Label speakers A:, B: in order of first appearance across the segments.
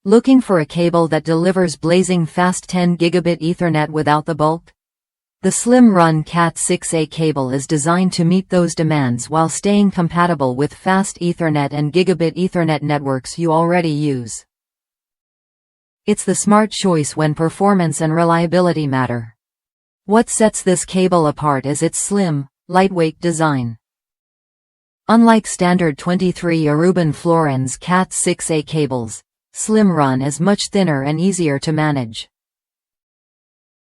A: Looking for a cable that delivers blazing fast 10 gigabit Ethernet without the bulk? The SlimRun Cat6A cable is designed to meet those demands while staying compatible with fast Ethernet and gigabit Ethernet networks you already use. It's the smart choice when performance and reliability matter. What sets this cable apart is its slim, lightweight design. Unlike standard 23 Aruban Florens Cat6A cables, SlimRun is much thinner and easier to manage.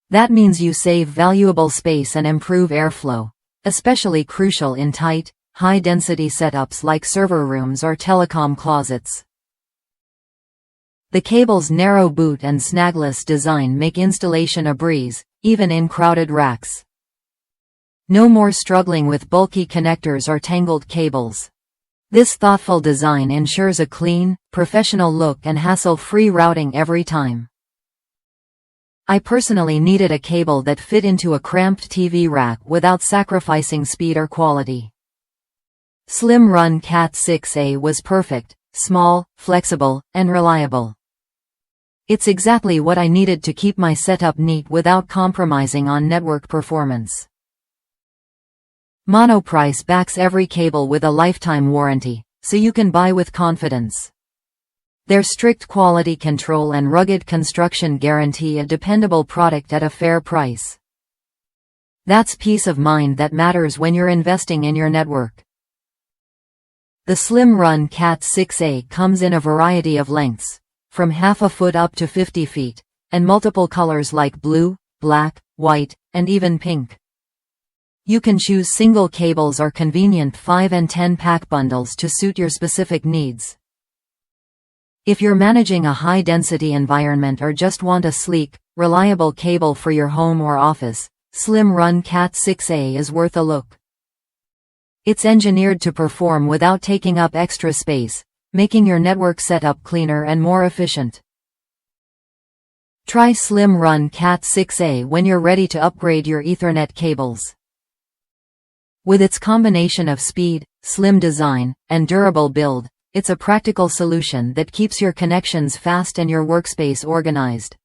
A: That means you save valuable space and improve airflow, especially crucial in tight, high-density setups like server rooms or telecom closets. The cable's narrow boot and snagless design make installation a breeze, even in crowded racks. No more struggling with bulky connectors or tangled cables. This thoughtful design ensures a clean, professional look and hassle-free routing every time. I personally needed a cable that fit into a cramped TV rack without sacrificing speed or quality. SlimRun Cat6A was perfect, small, flexible, and reliable. It's exactly what I needed to keep my setup neat without compromising on network performance. Monoprice backs every cable with a lifetime warranty, so you can buy with confidence. Their strict quality control and rugged construction guarantee a dependable product at a fair price. That's peace of mind that matters when you're investing in your network. The SlimRun Cat6A comes in a variety of lengths, from half a foot up to 50 feet, and multiple colors like blue, black, white, and even pink. You can choose single cables or convenient 5 and 10 pack bundles to suit your specific needs. If you're managing a high-density environment or just want a sleek, reliable cable for your home or office, SlimRun Cat6A is worth a look. It's engineered to perform without taking up extra space, making your network setup cleaner and more efficient. Try SlimRun Cat6A when you're ready to upgrade your Ethernet cables. With its combination of speed, slim design, and durable build, it's a practical solution that keeps your connections fast and your workspace organized.